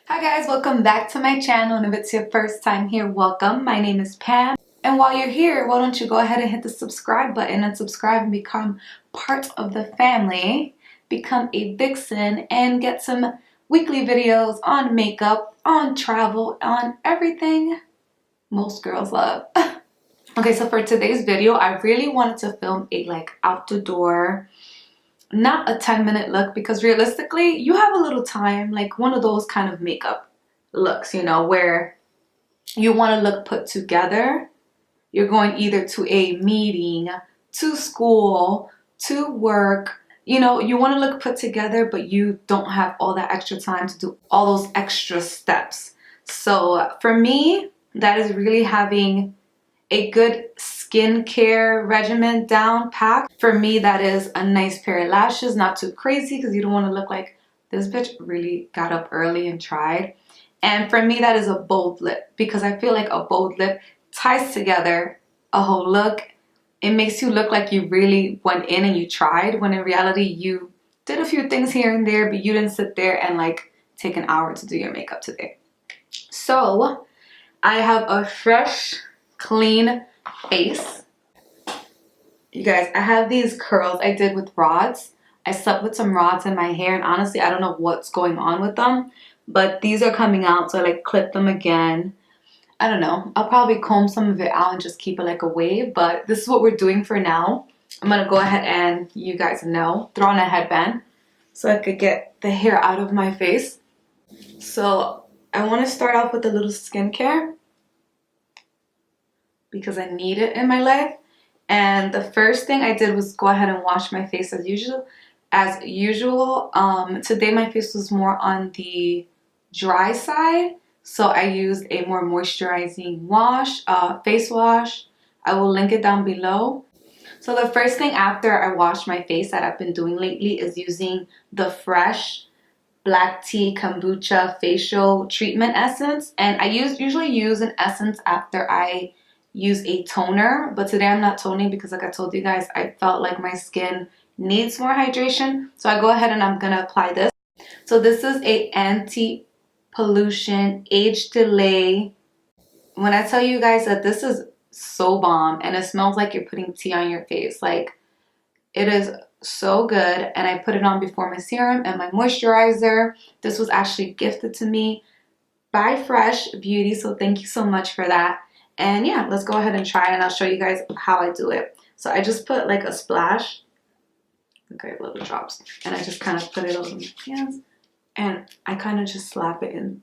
Hi guys, welcome back to my channel, and if it's your first time here, welcome. My name is Pam, and while you're here, why don't you go ahead and hit the subscribe button and subscribe and become part of the family, become a Vixen, and get some weekly videos on makeup, on travel, on everything most girls love. Okay, so for today's video, I really wanted to film a outdoor, not a 10-minute look, because realistically you have a little time, like one of those kind of makeup looks, you know, where you want to look put together. You're going either to a meeting, to school, to work, you know, you want to look put together, but you don't have all that extra time to do all those extra steps. So for me, that is really having a good skincare regimen down packed. For me, that is a nice pair of lashes, not too crazy because you don't want to look like this bitch really got up early and tried. And for me, that is a bold lip, because I feel like a bold lip ties together a whole look. It makes you look like you really went in and you tried, when in reality you did a few things here and there, but you didn't sit there and like take an hour to do your makeup today. So I have a fresh, clean face. You guys, I have these curls I did with rods. I slept with some rods in my hair, and honestly I don't know what's going on with them, but these are coming out, so I like clip them again. I don't know, I'll probably comb some of it out and just keep it like a wave, but this is what we're doing for now. I'm gonna go ahead and, you guys know, throw on a headband so I could get the hair out of my face. So I want to start off with a little skincare because I need it in my life. And the first thing I did was go ahead and wash my face as usual. Today my face was more on the dry side, so I used a more moisturizing wash, face wash. I will link it down below. So the first thing after I wash my face that I've been doing lately is using the Fresh Black Tea Kombucha Facial Treatment Essence. And I usually use an essence after I use a toner, but today I'm not toning because, like I told you guys, I felt like my skin needs more hydration. So I go ahead and I'm gonna apply this. So this is a anti-pollution age delay. When I tell you guys that this is so bomb, and it smells like you're putting tea on your face, like it is so good. And I put it on before my serum and my moisturizer. This was actually gifted to me by Fresh Beauty, so thank you so much for that. And yeah, let's go ahead and try, and I'll show you guys how I do it. So I just put like a splash, okay, little drops, and I just kind of put it over my hands, and I kind of just slap it in.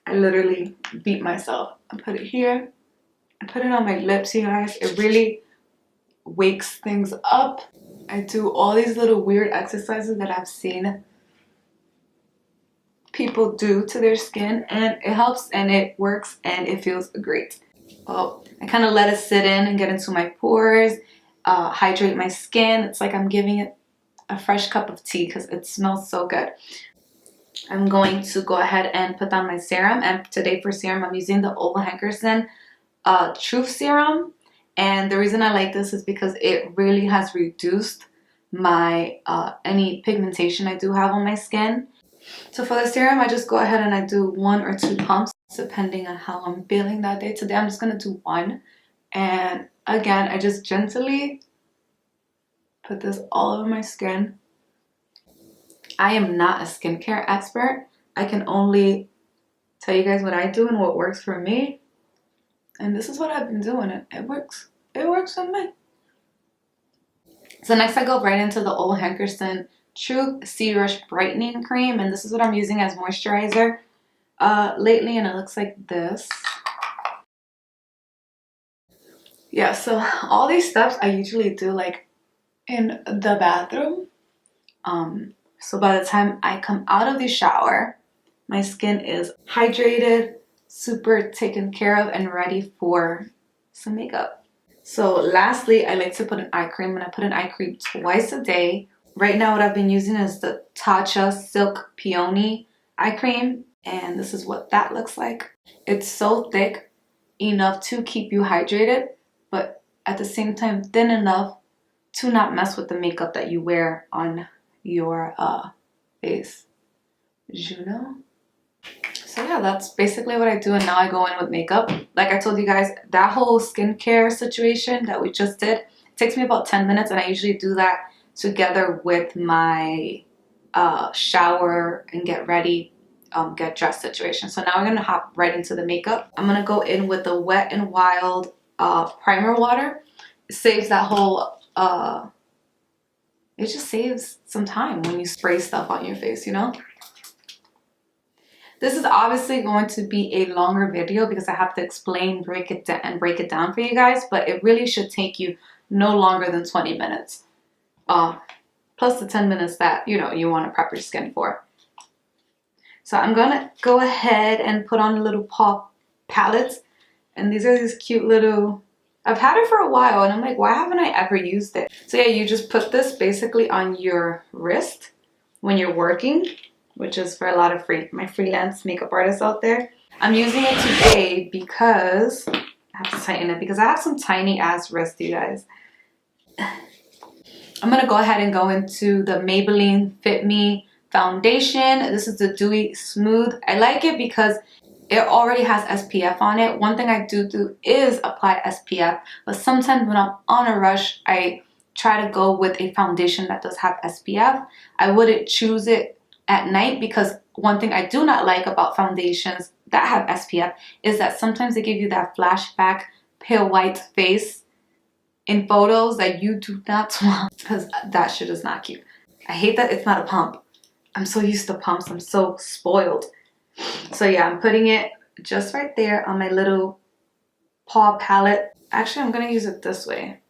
I literally beat myself. I put it here, I put it on my lips, you guys. It really wakes things up. I do all these little weird exercises that I've seen people do to their skin, and it helps and it works and it feels great. Well, I kind of let it sit in and get into my pores, hydrate my skin. It's like I'm giving it a fresh cup of tea because it smells so good. I'm going to go ahead and put on my serum, and today for serum I'm using the Ole Henderson Truth Serum. And the reason I like this is because it really has reduced my any pigmentation I do have on my skin. So for the serum, I just go ahead and I do 1 or 2 pumps depending on how I'm feeling that day. Today I'm just going to do 1. And again, I just gently put this all over my skin. I am not a skincare expert. I can only tell you guys what I do and what works for me. And this is what I've been doing. It works. It works for me. So next I go right into the Ole Henderson Truth Sea Rush Brightening Cream, and this is what I'm using as moisturizer lately, and it looks like this. Yeah, so all these steps I usually do like in the bathroom. So by the time I come out of the shower, my skin is hydrated, super taken care of, and ready for some makeup. So lastly, I like to put an eye cream, and I put an eye cream twice a day. Right now what I've been using is the Tatcha Silk Peony eye cream, and this is what that looks like. It's so thick, enough to keep you hydrated, but at the same time thin enough to not mess with the makeup that you wear on your face. You know? So yeah, that's basically what I do, and now I go in with makeup. Like I told you guys, that whole skincare situation that we just did, it takes me about 10 minutes, and I usually do that together with my shower and get ready, get dressed situation. So now we're gonna hop right into the makeup. I'm gonna go in with the Wet n Wild primer water. It saves that whole it just saves some time when you spray stuff on your face, you know. This is obviously going to be a longer video because I have to explain, break it down for you guys, but it really should take you no longer than 20 minutes. Plus the 10 minutes that, you know, you want to prep your skin for. So I'm gonna go ahead and put on a little paw palettes, and these are these cute little, I've had it for a while and I'm like, why haven't I ever used it? So yeah, you just put this basically on your wrist when you're working, which is for a lot of my freelance makeup artists out there. I'm using it today because I have to tighten it because I have some tiny ass wrists, you guys. I'm gonna go ahead and go into the Maybelline Fit Me foundation. This is the Dewy Smooth. I like it because it already has SPF on it. One thing I do is apply SPF, but sometimes when I'm on a rush, I try to go with a foundation that does have SPF. I wouldn't choose it at night because one thing I do not like about foundations that have SPF is that sometimes they give you that flashback pale white face in photos that you do not want, because that shit is not cute. I hate that it's not a pump. I'm so used to pumps. I'm so spoiled. So yeah, I'm putting it just right there on my little paw palette. Actually, I'm going to use it this way.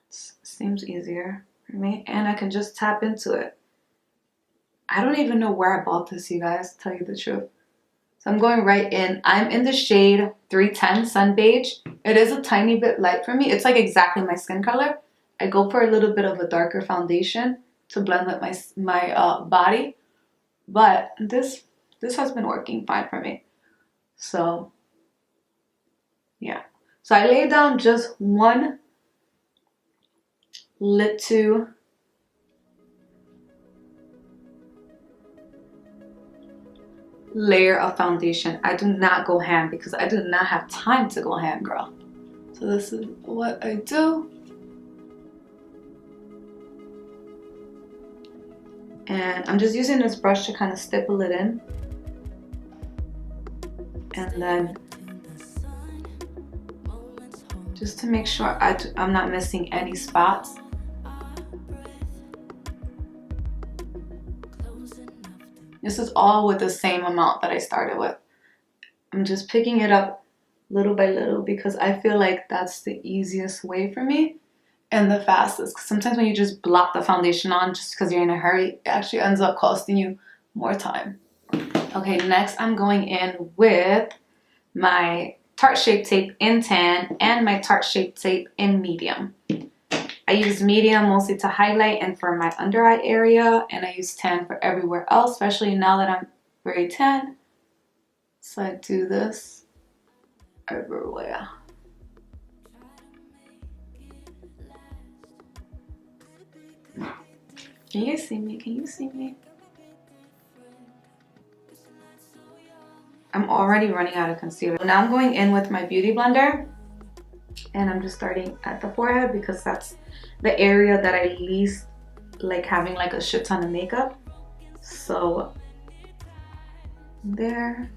It seems easier for me. And I can just tap into it. I don't even know where I bought this, you guys, to tell you the truth. So I'm going right in. I'm in the shade 310 Sun Beige. It is a tiny bit light for me. It's like exactly my skin color. I go for a little bit of a darker foundation to blend with my body. But this has been working fine for me. So yeah. So I laid down just one little layer of foundation. I do not go ham because I do not have time to go ham, girl. So this is what I do. And I'm just using this brush to kind of stipple it in. And then just to make sure I'm not missing any spots. This is all with the same amount that I started with. I'm just picking it up little by little because I feel like that's the easiest way for me and the fastest. Because sometimes when you just blot the foundation on just because you're in a hurry, it actually ends up costing you more time. Okay, next I'm going in with my Tarte Shape Tape in tan and my Tarte Shape Tape in medium. I use medium mostly to highlight and for my under eye area, and I use tan for everywhere else, especially now that I'm very tan. So I do this everywhere. Can you see me? Can you see me? I'm already running out of concealer. Now I'm going in with my beauty blender, and I'm just starting at the forehead because that's the area that I least like having like a shit ton of makeup. So there,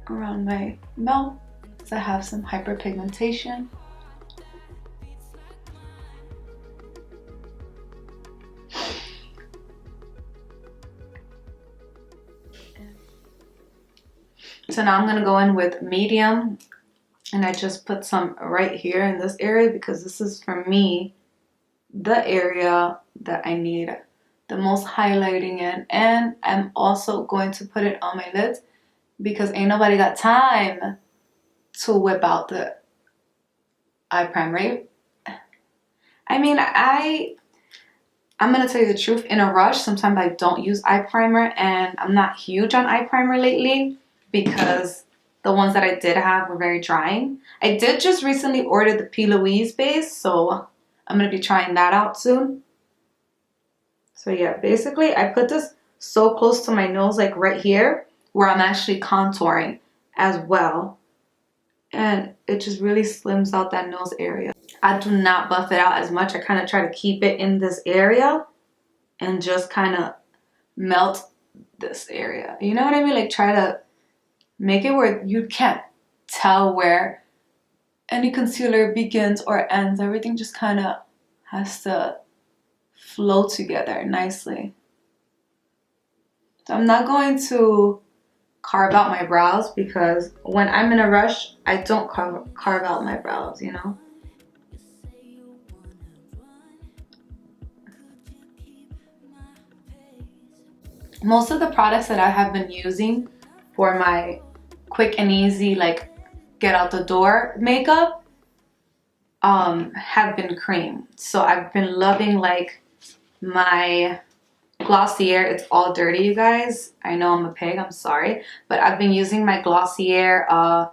around my mouth, because I have some hyperpigmentation. So now I'm going to go in with medium, and I just put some right here in this area because this is for me the area that I need the most highlighting in. And I'm also going to put it on my lids because ain't nobody got time to whip out the eye primer. I mean, I'm gonna tell you the truth, in a rush sometimes I don't use eye primer, and I'm not huge on eye primer lately because the ones that I did have were very drying. I did just recently order the P. Louise base, so I'm gonna be trying that out soon. So yeah, basically I put this so close to my nose, like right here, where I'm actually contouring as well. And it just really slims out that nose area. I do not buff it out as much. I kind of try to keep it in this area and just kind of melt this area. You know what I mean? Like try to make it where you can't tell where any concealer begins or ends. Everything just kind of has to flow together nicely. So I'm not going to carve out my brows because when I'm in a rush, I don't carve out my brows, you know? Most of the products that I have been using for my quick and easy, like get out the door makeup, have been cream. So I've been loving like my Glossier. It's all dirty, you guys. I know I'm a pig, I'm sorry. But I've been using my Glossier I've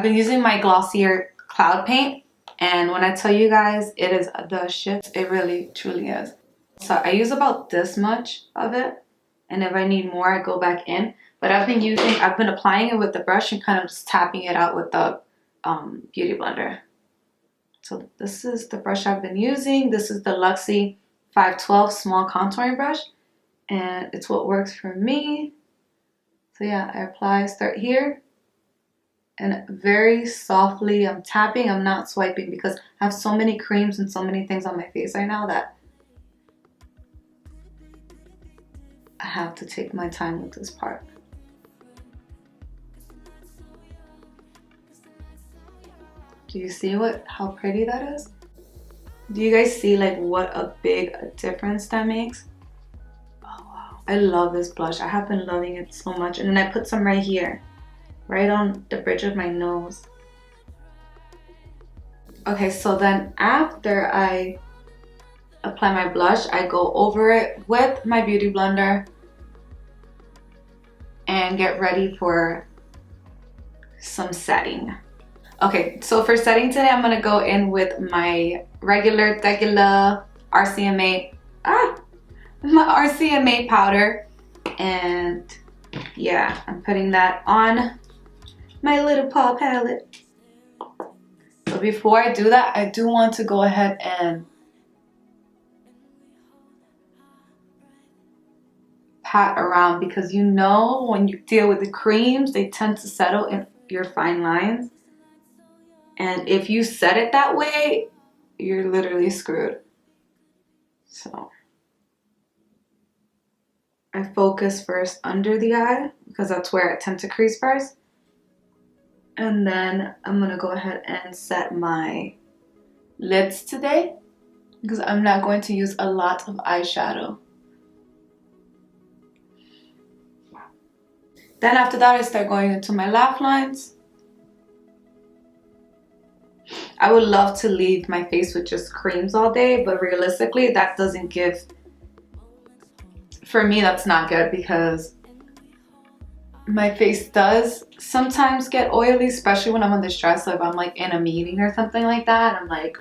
been using my Glossier Cloud Paint. And when I tell you guys, it is the shit. It really, truly is. So I use about this much of it. And if I need more, I go back in. But I've been applying it with the brush and kind of just tapping it out with the Beauty Blender. So this is the brush I've been using. This is the Luxie 512 small contouring brush. And it's what works for me. So yeah, start here. And very softly, I'm tapping, I'm not swiping because I have so many creams and so many things on my face right now that I have to take my time with this part. Do you see how pretty that is? Do you guys see like what a big difference that makes? Oh wow, I love this blush. I have been loving it so much. And then I put some right here, right on the bridge of my nose. Okay, so then after I apply my blush, I go over it with my Beauty Blender and get ready for some setting. Okay, so for setting today, I'm gonna go in with my regular RCMA, my RCMA powder. And yeah, I'm putting that on my little paw palette. So before I do that, I do want to go ahead and pat around because you know when you deal with the creams, they tend to settle in your fine lines. And if you set it that way, you're literally screwed. So I focus first under the eye because that's where I tend to crease first. And then I'm gonna go ahead and set my lids today because I'm not going to use a lot of eyeshadow. Then after that, I start going into my laugh lines. I would love to leave my face with just creams all day, but realistically, that doesn't give, for me, that's not good because my face does sometimes get oily, especially when I'm under stress. Like if I'm like in a meeting or something like that, I'm like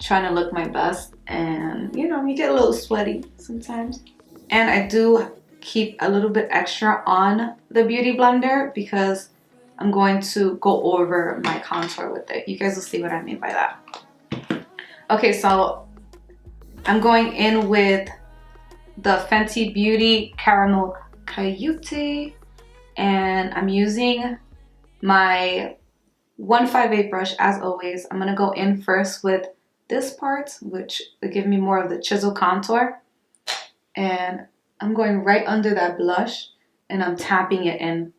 trying to look my best and you know, you get a little sweaty sometimes. And I do keep a little bit extra on the Beauty Blender because I'm going to go over my contour with it. You guys will see what I mean by that. Okay, so I'm going in with the Fentybeauty Caramel Cutie, and I'm using my 158 brush as always. I'm gonna go in first with this part, which will give me more of the chisel contour, and I'm going right under that blush and I'm tapping it in.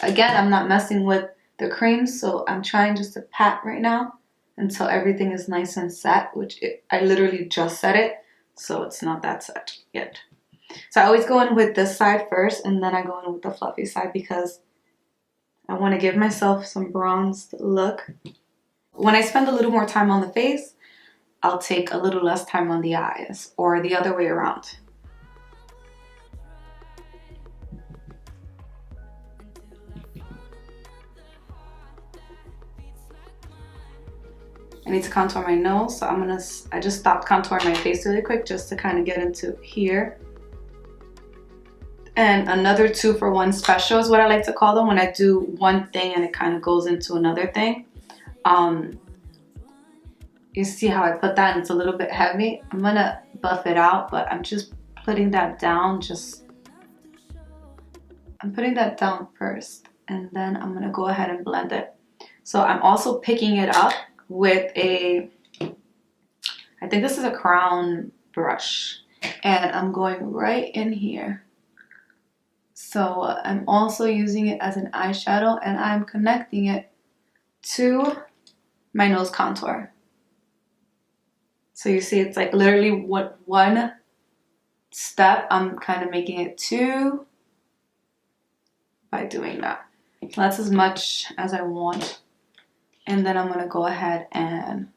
Again, I'm not messing with the cream, so I'm trying just to pat right now until everything is nice and set, I literally just set it, so it's not that set yet. So I always go in with this side first and then I go in with the fluffy side because I want to give myself some bronzed look. When I spend a little more time on the face, I'll take a little less time on the eyes or the other way around. I need to contour my nose, so I just stopped contouring my face really quick just to kind of get into here. And another 2-for-1 special is what I like to call them when I do one thing and it kind of goes into another thing. You see how I put that and it's a little bit heavy. I'm gonna buff it out, but I'm just putting that down. I'm putting that down first, and then I'm gonna go ahead and blend it. So I'm also picking it up with I think this is a crown brush, and I'm going right in here. So I'm also using it as an eyeshadow, and I'm connecting it to my nose contour. So you see it's like literally one step. I'm kind of making it 2 by doing that. So that's as much as I want. And then I'm going to go ahead and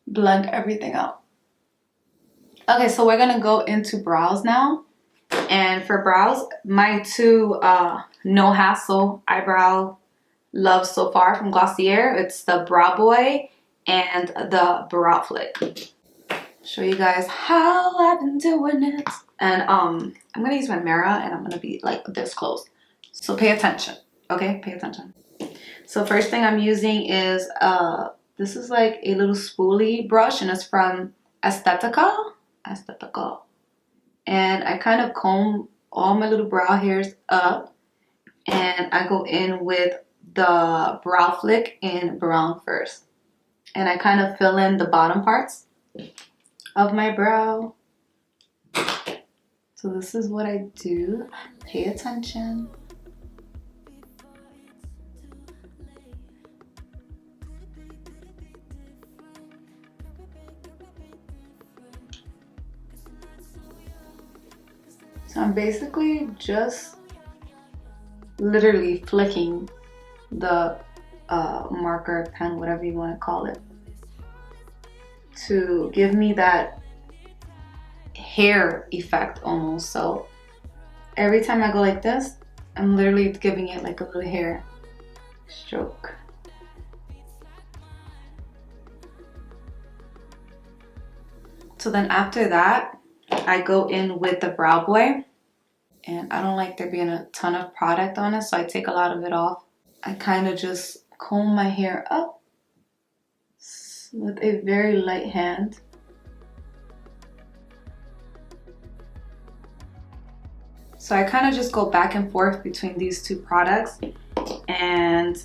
blend everything out. Okay, so we're going to go into brows now. And for brows, my 2 no hassle eyebrow loves so far from Glossier. It's the Brow Boy and the Brow Flick. Show you guys how I've been doing it. And I'm gonna use my mirror and I'm gonna be like this close. So pay attention, okay? Pay attention. So first thing I'm using is this is like a little spoolie brush, and it's from Aesthetica. And I kind of comb all my little brow hairs up, and I go in with the Brow Flick in brown first. And I kind of fill in the bottom parts of my brow. So this is what I do. Pay attention. So I'm basically just literally flicking the marker, pen, whatever you want to call it, to give me that hair effect almost. So every time I go like this, I'm literally giving it like a little hair stroke. So then after that, I go in with the Brow Boy, and I don't like there being a ton of product on it, so I take a lot of it off. I kind of just comb my hair up with a very light hand. So I kind of just go back and forth between these 2 products, and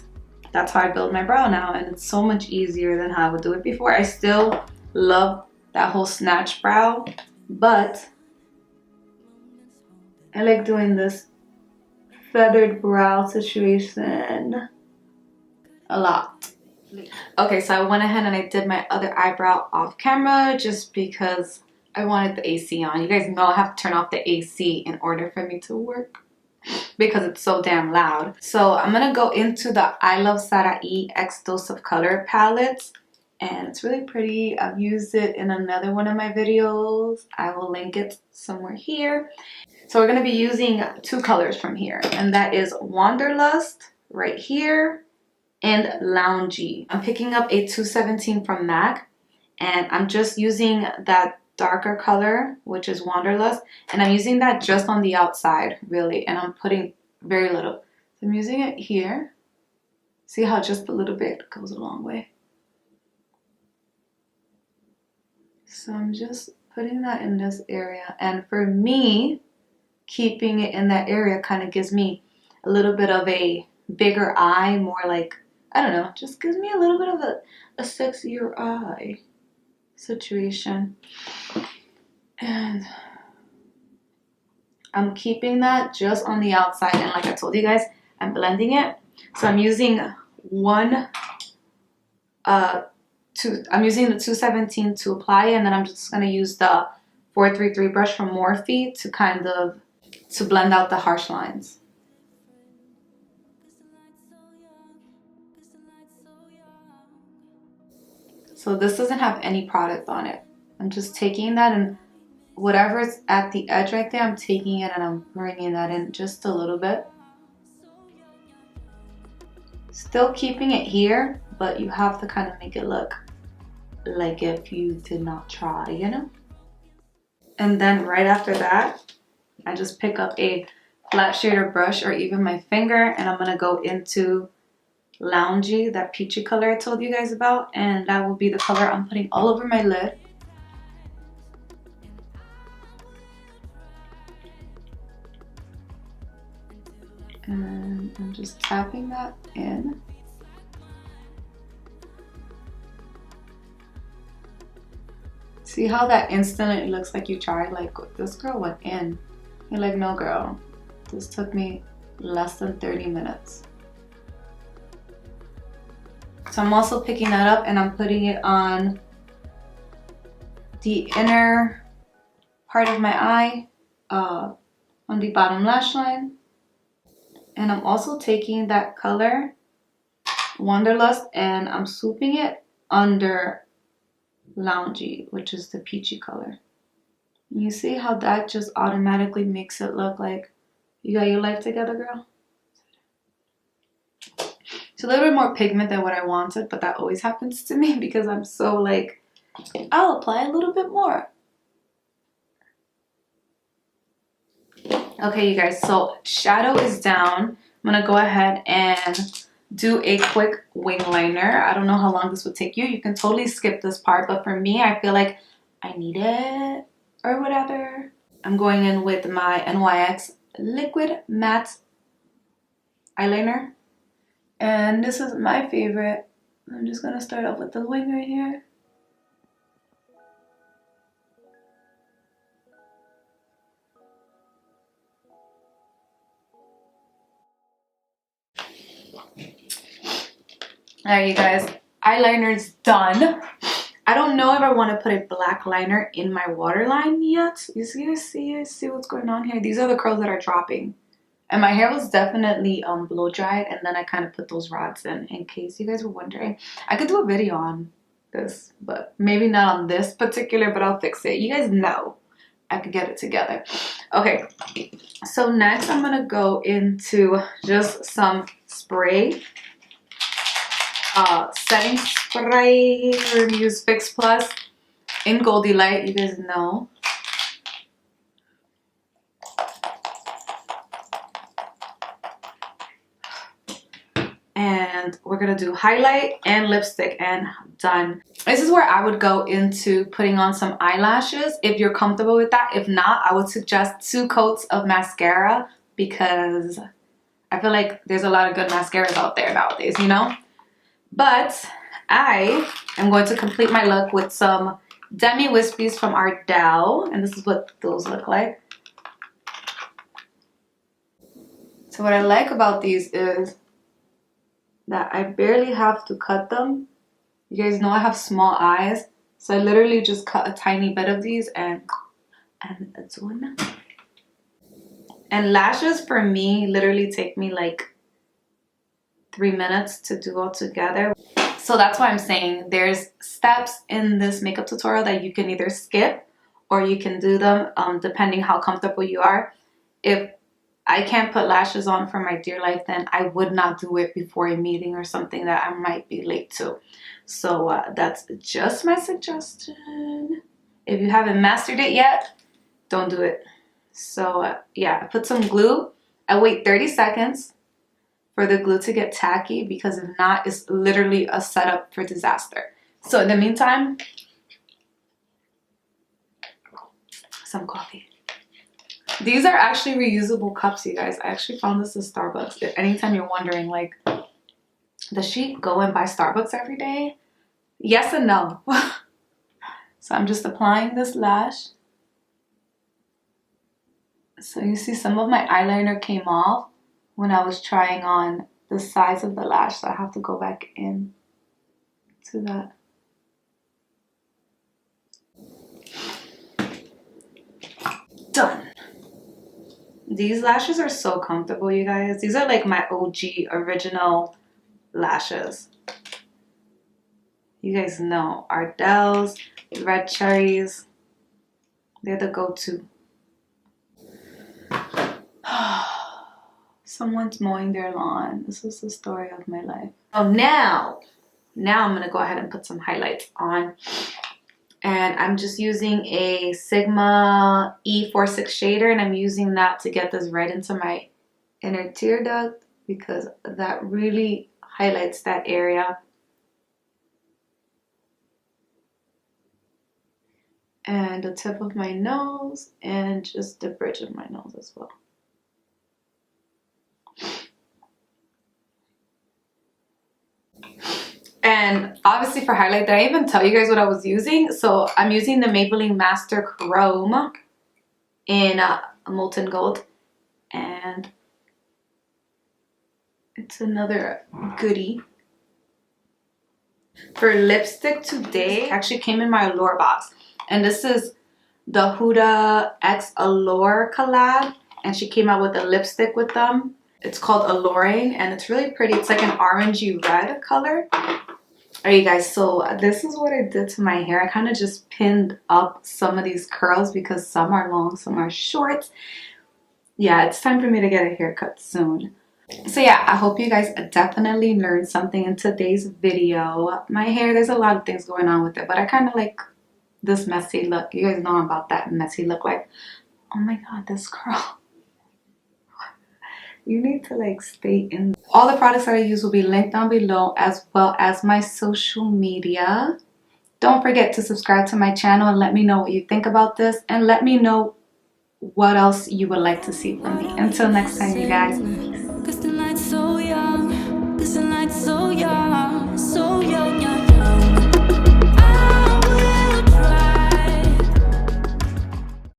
that's how I build my brow now, and it's so much easier than how I would do it before. I still love that whole snatch brow, but I like doing this feathered brow situation a lot. Okay, so I went ahead and I did my other eyebrow off camera just because I wanted the AC on. You guys know I have to turn off the AC in order for me to work because it's so damn loud. So I'm gonna go into the iluvsarahii X Doseofcolors palette, and it's really pretty. I've used it in another one of my videos. I will link it somewhere here. So we're gonna be using 2 colors from here, and that is Wanderlust right here and Loungy. I'm picking up a 217 from MAC, and I'm just using that darker color, which is Wanderlust, and I'm using that just on the outside, really, and I'm putting very little. So I'm using it here. See how just a little bit goes a long way. So I'm just putting that in this area, and for me, keeping it in that area kind of gives me a little bit of a bigger eye, more like, I don't know, just gives me a little bit of a sexier eye situation. And I'm keeping that just on the outside, and like I told you guys, I'm blending it. So I'm using I'm using the 217 to apply, and then I'm just going to use the 433 brush from Morphe to kind of blend out the harsh lines. So this doesn't have any product on it. I'm just taking that, and whatever's at the edge right there, I'm taking it and I'm bringing that in just a little bit. Still keeping it here, but you have to kind of make it look like if you did not try, you know? And then right after that, I just pick up a flat shader brush or even my finger, and I'm gonna go into Loungy, that peachy color I told you guys about, and that will be the color I'm putting all over my lid. And I'm just tapping that in. See how that instantly looks like you tried? Like, this girl went in. You're like, no girl, this took me less than 30 minutes. So I'm also picking that up and I'm putting it on the inner part of my eye, on the bottom lash line. And I'm also taking that color, Wanderlust, and I'm swooping it under Loungy, which is the peachy color. You see how that just automatically makes it look like you got your life together, girl? It's a little bit more pigment than what I wanted, but that always happens to me because I'm so like, I'll apply a little bit more. Okay, you guys, so shadow is down. I'm gonna go ahead and do a quick wing liner. I don't know how long this would take you. You can totally skip this part, but for me, I feel like I need it or whatever. I'm going in with my NYX Liquid Matte Eyeliner. And this is my favorite. I'm just gonna start off with the wing right here. Alright, you guys, eyeliner's done. I don't know if I want to put a black liner in my waterline yet. You see what's going on here? These are the curls that are dropping. And my hair was definitely blow dried, and then I kind of put those rods in case you guys were wondering. I could do a video on this, but maybe not on this particular, but I'll fix it. You guys know I could get it together. Okay, so next I'm going to go into just some spray. Setting spray. We're going to use Fix Plus in Goldie Light, you guys know. And we're going to do highlight and lipstick, and done. This is where I would go into putting on some eyelashes if you're comfortable with that. If not, I would suggest 2 coats of mascara because I feel like there's a lot of good mascaras out there nowadays, you know? But I am going to complete my look with some Demi Whispies from Ardell, and this is what those look like. So what I like about these is that I barely have to cut them. You guys know I have small eyes, so I literally just cut a tiny bit of these and it's one. And lashes for me literally take me like 3 minutes to do all together. So that's why I'm saying there's steps in this makeup tutorial that you can either skip or you can do them depending how comfortable you are. If I can't put lashes on for my dear life, then I would not do it before a meeting or something that I might be late to. So that's just my suggestion. If you haven't mastered it yet, don't do it. So yeah, I put some glue. I wait 30 seconds for the glue to get tacky because if not, it's literally a setup for disaster. So in the meantime, some coffee. These are actually reusable cups, you guys. I actually found this at Starbucks. If anytime you're wondering, like, does she go and buy Starbucks every day? Yes and no. So I'm just applying this lash. So you see some of my eyeliner came off when I was trying on the size of the lash. So I have to go back in to that. Done. These lashes are so comfortable, you guys. These are like my OG original lashes. You guys know Ardell's, red cherries. They're the go-to. Someone's mowing their lawn. This is the story of my life. Oh, now Now I'm going to go ahead and put some highlights on. And I'm just using a Sigma E46 shader, and I'm using that to get this right into my inner tear duct because that really highlights that area. And the tip of my nose and just the bridge of my nose as well. And obviously for highlight, did I even tell you guys what I was using? So I'm using the Maybelline Master Chrome in Molten Gold. And it's another goodie. For lipstick today, actually came in my Allure box. And this is the Huda X Allure collab. And she came out with a lipstick with them. It's called Alluring, and it's really pretty. It's like an orangey red color. Alright, you guys, so this is what I did to my hair. I kind of just pinned up some of these curls because some are long, some are short. Yeah, it's time for me to get a haircut soon. So yeah, I hope you guys definitely learned something in today's video. My hair, there's a lot of things going on with it, but I kind of like this messy look. You guys know about that messy look. Like, oh my god, this curl. You need to like stay in. All the products that I use will be linked down below, as well as my social media. Don't forget to subscribe to my channel and let me know what you think about this, and let me know what else you would like to see from me. Until next time, you guys. Cause the night's so young, cause the night's so young, so young.